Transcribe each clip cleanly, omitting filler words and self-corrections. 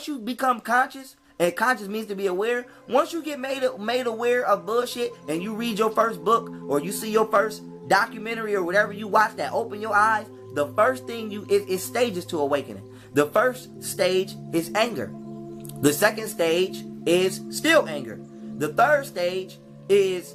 once you become conscious, and conscious means to be aware, once you get made aware of bullshit and you read your first book or you see your first documentary or whatever you watch that open your eyes, the first thing is stages to awakening. The first stage is anger. The second stage is still anger. The third stage is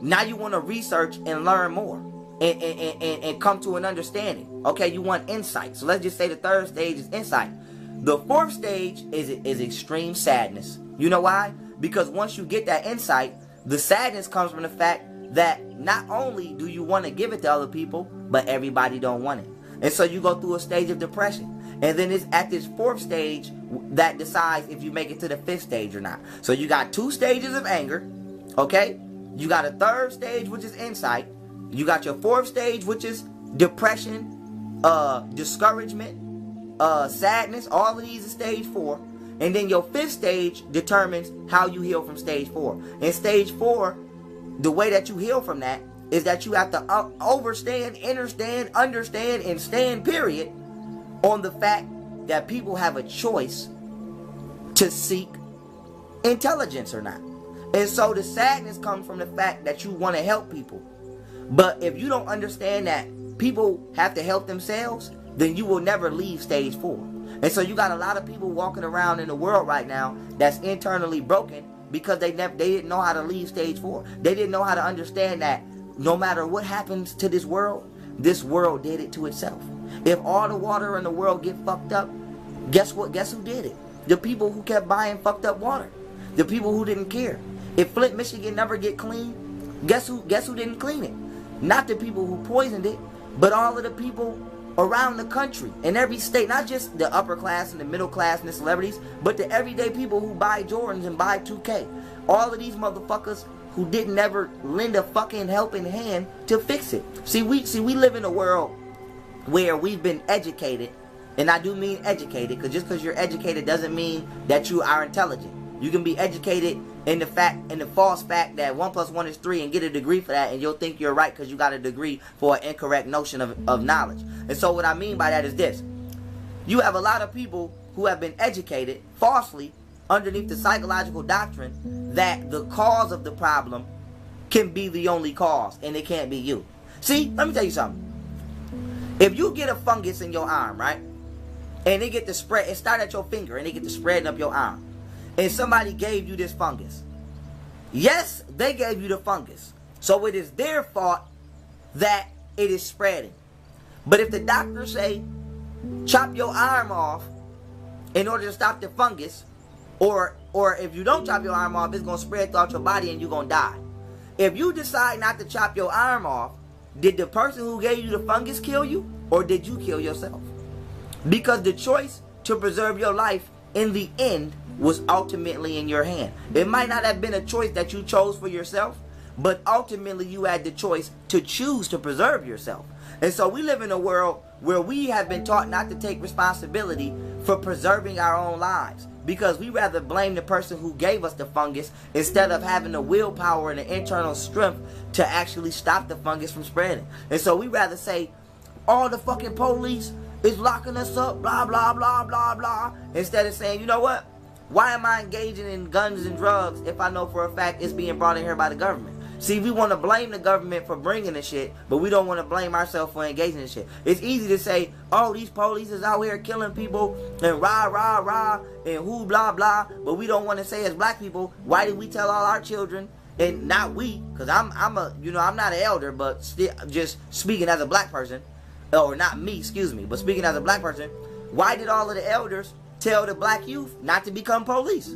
now you want to research and learn more and come to an understanding. Okay, you want insight. So let's just say the third stage is insight. The fourth stage is extreme sadness. You know why? Because once you get that insight, the sadness comes from the fact that not only do you want to give it to other people, but everybody don't want it. And so you go through a stage of depression. And then it's at this fourth stage that decides if you make it to the fifth stage or not. So you got 2 stages of anger, okay? You got a third stage, which is insight. You got your fourth stage, which is depression, discouragement, sadness. All of these are stage 4. And then your fifth stage determines how you heal from stage 4. In stage 4, the way that you heal from that is that you have to understand, and stand, period, on the fact that people have a choice to seek intelligence or not. And so the sadness comes from the fact that you want to help people. But if you don't understand that people have to help themselves, then you will never leave stage 4. And so you got a lot of people walking around in the world right now that's internally broken because they didn't know how to leave stage 4. They didn't know how to understand that no matter what happens to this world did it to itself. If all the water in the world get fucked up, guess what? Guess who did it? The people who kept buying fucked up water. The people who didn't care. If Flint, Michigan never get clean, guess who didn't clean it? Not the people who poisoned it, but all of the people around the country, in every state, not just the upper class and the middle class and the celebrities, but the everyday people who buy Jordans and buy 2K. All of these motherfuckers who didn't ever lend a fucking helping hand to fix it. See, we live in a world where we've been educated, and I do mean educated, because just because you're educated doesn't mean that you are intelligent. You can be educated in the false fact that 1 + 1 is 3 and get a degree for that, and you'll think you're right because you got a degree for an incorrect notion of knowledge. And so what I mean by that is this. You have a lot of people who have been educated falsely underneath the psychological doctrine that the cause of the problem can be the only cause and it can't be you. See, let me tell you something. If you get a fungus in your arm, right, and it get to spread, it start at your finger and it get to spreading up your arm, and somebody gave you this fungus, yes, they gave you the fungus, so it is their fault that it is spreading. But if the doctor say chop your arm off in order to stop the fungus, or if you don't chop your arm off, it's going to spread throughout your body and you're going to die. If you decide not to chop your arm off, did the person who gave you the fungus kill you, or did you kill yourself? Because the choice to preserve your life in the end was ultimately in your hand. It might not have been a choice that you chose for yourself, but ultimately you had the choice to choose to preserve yourself. And so we live in a world where we have been taught not to take responsibility for preserving our own lives, because we rather blame the person who gave us the fungus instead of having the willpower and the internal strength to actually stop the fungus from spreading. And so we rather say, all the fucking police is locking us up, blah, blah, blah, blah, blah, instead of saying, you know what? Why am I engaging in guns and drugs if I know for a fact it's being brought in here by the government? See, we want to blame the government for bringing the shit, but we don't want to blame ourselves for engaging in shit. It's easy to say, oh, these police is out here killing people and rah, rah, rah, and who, blah, blah, but we don't want to say as black people, why did we tell all our children, and not we, because I'm not an elder, but still, just speaking as a black person, or not me, excuse me, but speaking as a black person, why did all of the elders tell the black youth not to become police?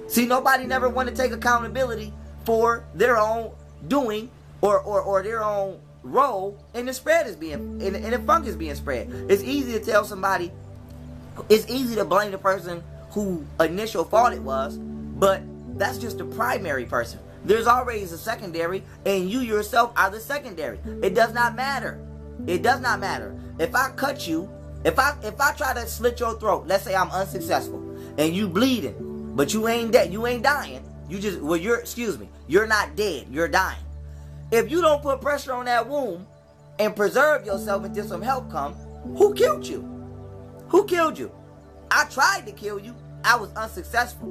See, nobody never want to take accountability for their own doing or their own role in the spread is being in the fungus being spread. It's easy to tell somebody, it's easy to blame the person who initial fault it was, but that's just the primary person. There's always a secondary, and you yourself are the secondary. It does not matter. It does not matter. If I cut you, if I try to slit your throat, let's say I'm unsuccessful and you bleeding, but you ain't dead, you ain't dying. You just, well, you're not dead, you're dying. If you don't put pressure on that wound and preserve yourself until some help come, who killed you? Who killed you? I tried to kill you, I was unsuccessful.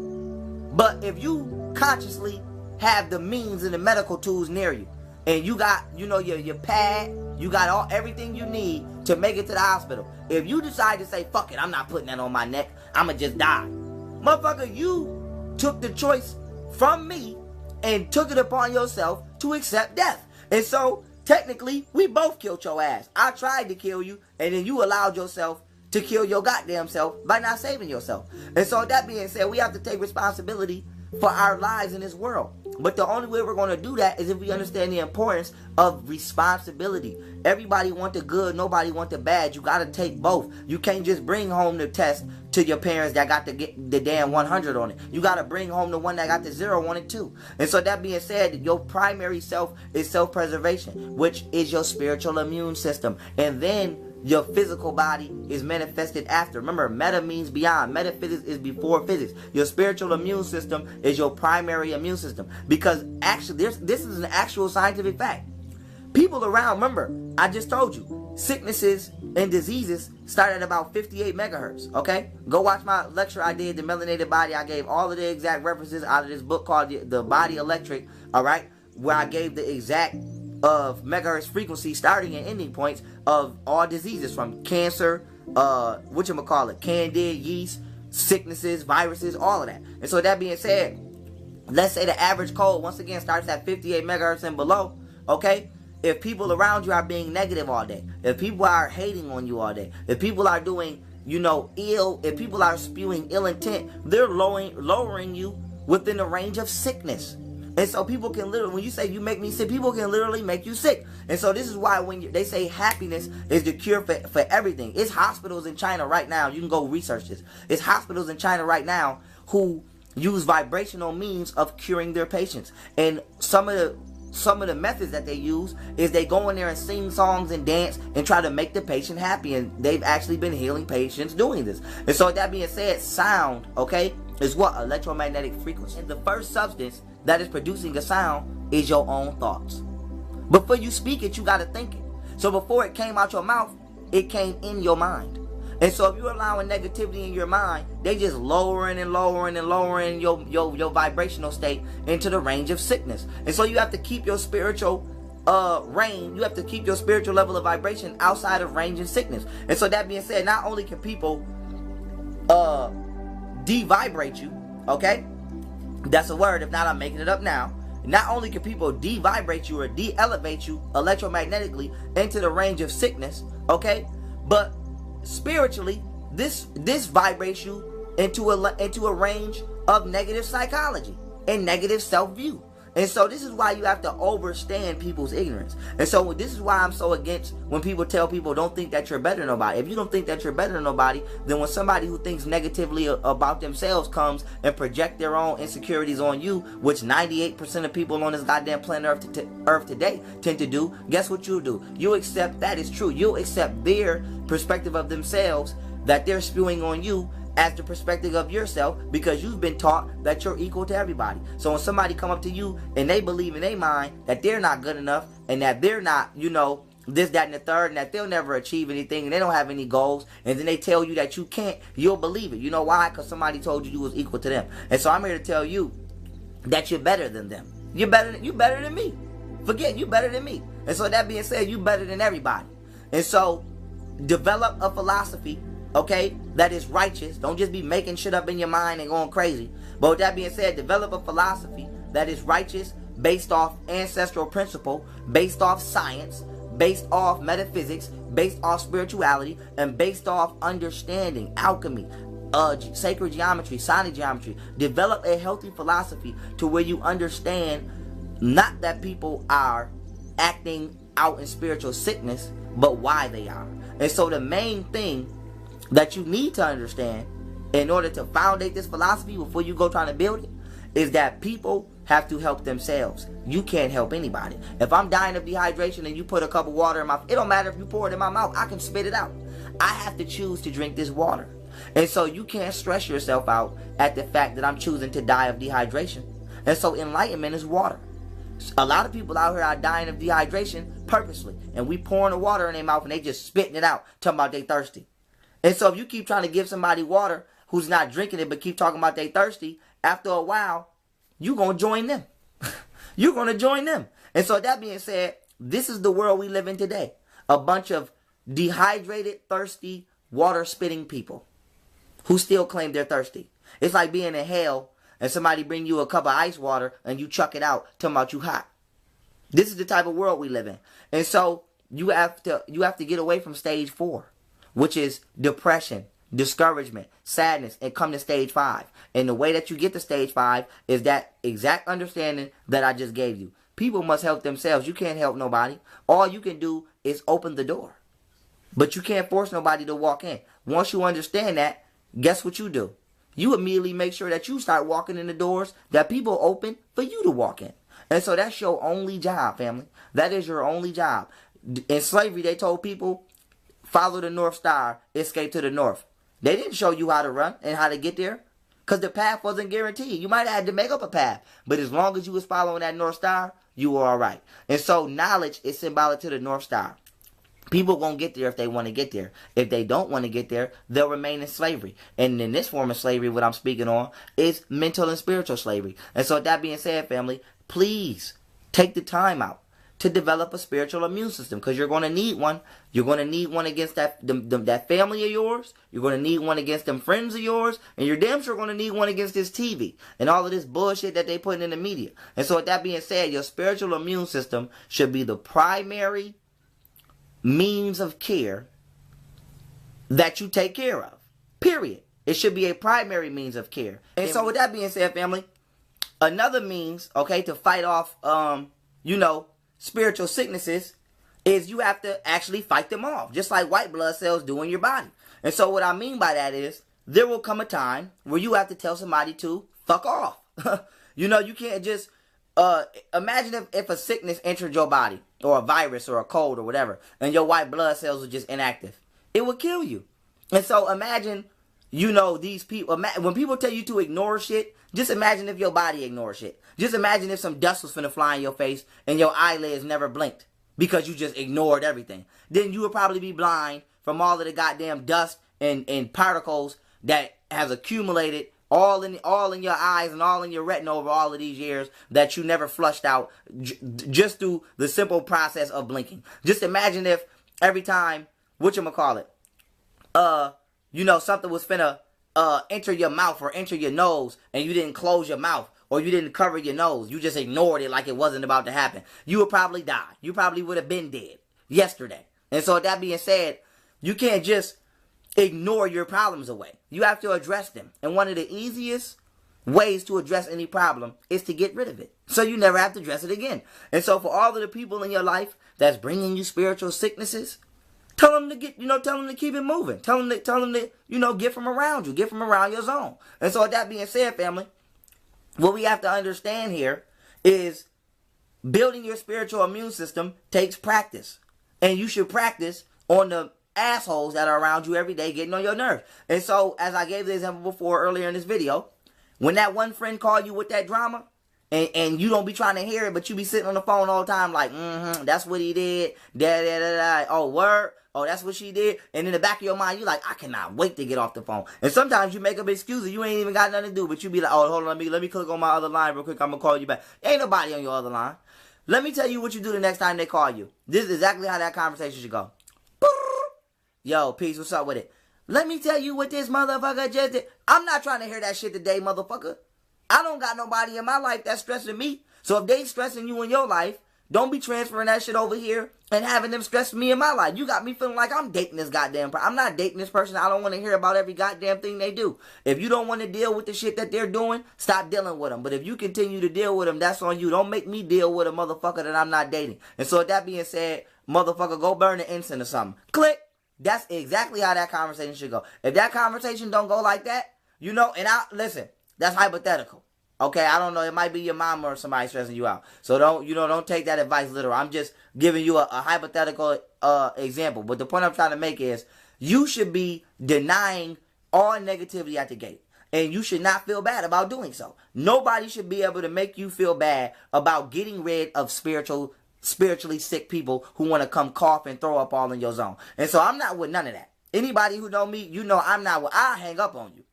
But if you consciously have the means and the medical tools near you, and you got, you know, your pad, you got everything you need to make it to the hospital. If you decide to say, fuck it, I'm not putting that on my neck, I'ma just die. Motherfucker, you took the choice from me and took it upon yourself to accept death. And so, technically, we both killed your ass. I tried to kill you, and then you allowed yourself to kill your goddamn self by not saving yourself. And so, that being said, we have to take responsibility for our lives in this world. But the only way we're going to do that is if we understand the importance of responsibility. Everybody want the good, nobody want the bad. You got to take both. You can't just bring home the test to your parents that got the damn 100 on it. You got to bring home the one that got the 0 on it too. And so that being said, your primary self is self-preservation, which is your spiritual immune system. And then your physical body is manifested after. Remember, meta means beyond. Metaphysics is before physics. Your spiritual immune system is your primary immune system. Because actually, this is an actual scientific fact. People around, remember, I just told you, sicknesses and diseases start at about 58 megahertz, okay? Go watch my lecture I did, The Melanated Body. I gave all of the exact references out of this book called The Body Electric, all right? Where I gave the exact of megahertz frequency starting and ending points of all diseases, from cancer, candida, yeast, sicknesses, viruses, all of that. And so that being said, let's say the average cold once again starts at 58 megahertz and below, okay? If people around you are being negative all day, if people are hating on you all day, if people are doing, you know, ill, if people are spewing ill intent, they're lowering you within the range of sickness. And so people can literally, when you say you make me sick, people can literally make you sick. And so this is why when they say happiness is the cure for everything. It's hospitals in China right now. You can go research this. It's hospitals in China right now who use vibrational means of curing their patients. And some of the methods that they use is they go in there and sing songs and dance and try to make the patient happy. And they've actually been healing patients doing this. And so that being said, sound, okay, is what? Electromagnetic frequency. And the first substance that is producing a sound is your own thoughts. Before you speak it, you got to think it. So before it came out your mouth, it came in your mind. And so if you're allowing negativity in your mind, they just lowering and lowering and lowering your vibrational state into the range of sickness. And so you have to keep your spiritual range, you have to keep your spiritual level of vibration outside of range and sickness. And so that being said, not only can people devibrate you, okay? That's a word, if not I'm making it up now. Not only can people devibrate you or de-elevate you electromagnetically into the range of sickness, okay? But spiritually, this vibrates you into a range of negative psychology and negative self-view. And so this is why you have to understand people's ignorance. And so this is why I'm so against when people tell people don't think that you're better than nobody. If you don't think that you're better than nobody, then when somebody who thinks negatively about themselves comes and project their own insecurities on you, which 98% of people on this goddamn planet Earth today tend to do, guess what you do? You accept that is true. You accept their perspective of themselves that they're spewing on you as the perspective of yourself, because you've been taught that you're equal to everybody. So when somebody come up to you and they believe in their mind that they're not good enough and that they're not, you know, this, that, and the third, and that they'll never achieve anything and they don't have any goals, and then they tell you that you can't, you'll believe it. You know why? Because somebody told you was equal to them. And so I'm here to tell you that you're better than them. You're better than me. Forget, you better than me. And so that being said, you better than everybody. And so develop a philosophy, okay, that is righteous. Don't just be making shit up in your mind and going crazy. But with that being said, develop a philosophy that is righteous, based off ancestral principle, based off science, based off metaphysics, based off spirituality, and based off understanding, alchemy, sacred geometry, sonic geometry. Develop a healthy philosophy to where you understand not that people are acting out in spiritual sickness, but why they are. And so the main thing that you need to understand in order to foundate this philosophy before you go trying to build it is that people have to help themselves. You can't help anybody. If I'm dying of dehydration and you put a cup of water in my, it don't matter if you pour it in my mouth, I can spit it out. I have to choose to drink this water. And so you can't stress yourself out at the fact that I'm choosing to die of dehydration. And so enlightenment is water. A lot of people out here are dying of dehydration purposely, and we pouring the water in their mouth and they just spitting it out, talking about they thirsty. And so if you keep trying to give somebody water who's not drinking it but keep talking about they thirsty, after a while, you're going to join them. You're going to join them. And so that being said, this is the world we live in today. A bunch of dehydrated, thirsty, water-spitting people who still claim they're thirsty. It's like being in hell and somebody bring you a cup of ice water and you chuck it out talking about you hot. This is the type of world we live in. And so you have to get away from stage 4, which is depression, discouragement, sadness, and come to stage 5. And the way that you get to stage 5 is that exact understanding that I just gave you. People must help themselves. You can't help nobody. All you can do is open the door. But you can't force nobody to walk in. Once you understand that, guess what you do? You immediately make sure that you start walking in the doors that people open for you to walk in. And so that's your only job, family. That is your only job. In slavery, they told people, follow the North Star, escape to the north. They didn't show you how to run and how to get there. Because the path wasn't guaranteed. You might have had to make up a path. But as long as you was following that North Star, you were all right. And so knowledge is symbolic to the North Star. People won't get there if they want to get there. If they don't want to get there, they'll remain in slavery. And in this form of slavery, what I'm speaking on is mental and spiritual slavery. And so with that being said, family, please take the time out to develop a spiritual immune system, because you're going to need one. You're going to need one against that family of yours. You're going to need one against them friends of yours. And you're damn sure going to need one against this TV and all of this bullshit that they put in the media. And so with that being said, your spiritual immune system should be the primary means of care that you take care of. Period. It should be a primary means of care. And so with that being said, family, another means, okay, to fight off, spiritual sicknesses is you have to actually fight them off, just like white blood cells do in your body. And so what I mean by that is there will come a time where you have to tell somebody to fuck off. You can't just imagine if a sickness entered your body, or a virus or a cold or whatever, and your white blood cells are just inactive. It would kill you. And so imagine, these people, when people tell you to ignore shit, just imagine if your body ignores shit. Just imagine if some dust was finna fly in your face and your eyelids never blinked because you just ignored everything. Then you would probably be blind from all of the goddamn dust and particles that has accumulated all in your eyes and all in your retina over all of these years that you never flushed out just through the simple process of blinking. Just imagine if every time, something was finna enter your mouth or enter your nose and you didn't close your mouth or you didn't cover your nose. You just ignored it like it wasn't about to happen. You would probably die. You probably would have been dead yesterday. And so with that being said, you can't just ignore your problems away. You have to address them. And one of the easiest ways to address any problem is to get rid of it, so you never have to address it again. And so for all of the people in your life that's bringing you spiritual sicknesses, tell them to keep it moving. Tell them to, get from around you, get from around your zone. And so with that being said, family, what we have to understand here is building your spiritual immune system takes practice. And you should practice on the assholes that are around you every day getting on your nerves. And so, as I gave the example before earlier in this video, when that one friend called you with that drama, and you don't be trying to hear it, but you be sitting on the phone all the time like, that's what he did, oh, word, oh, that's what she did, and in the back of your mind, you're like, I cannot wait to get off the phone. And sometimes you make up excuses, you ain't even got nothing to do, but you be like, oh, hold on, let me click on my other line real quick, I'm gonna call you back. Ain't nobody on your other line. Let me tell you what you do the next time they call you. This is exactly how that conversation should go. Yo, peace, what's up with it? Let me tell you what this motherfucker just did. I'm not trying to hear that shit today, motherfucker. I don't got nobody in my life that's stressing me. So if they stressing you in your life, don't be transferring that shit over here and having them stress me in my life. You got me feeling like I'm dating this goddamn person. I'm not dating this person. I don't want to hear about every goddamn thing they do. If you don't want to deal with the shit that they're doing, stop dealing with them. But if you continue to deal with them, that's on you. Don't make me deal with a motherfucker that I'm not dating. And so with that being said, motherfucker, go burn the incense or something. Click. That's exactly how that conversation should go. If that conversation don't go like that, listen, that's hypothetical. Okay, I don't know, it might be your mom or somebody stressing you out. So don't take that advice literal. I'm just giving you a hypothetical example. But the point I'm trying to make is you should be denying all negativity at the gate. And you should not feel bad about doing so. Nobody should be able to make you feel bad about getting rid of spiritually sick people who want to come cough and throw up all in your zone. And so I'm not with none of that. Anybody who know me, I'm not with, I'll hang up on you.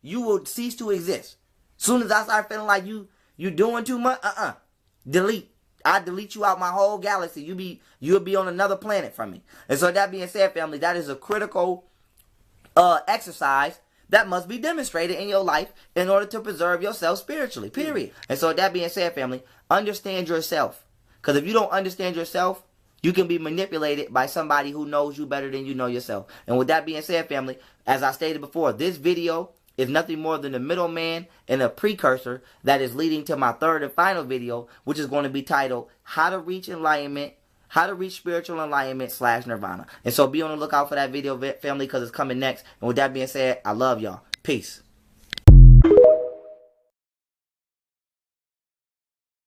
you will cease to exist. Soon as I start feeling like you doing too much, delete. I delete you out my whole galaxy. You'll be on another planet from me. And so that being said, family, that is a critical exercise that must be demonstrated in your life in order to preserve yourself spiritually, period. And so that being said, family, understand yourself. Because if you don't understand yourself, you can be manipulated by somebody who knows you better than you know yourself. And with that being said, family, as I stated before, this video is nothing more than a middleman and a precursor that is leading to my third and final video, which is going to be titled How to Reach Enlightenment, How to Reach Spiritual Enlightenment / Nirvana. And so be on the lookout for that video, family, because it's coming next. And with that being said, I love y'all. Peace.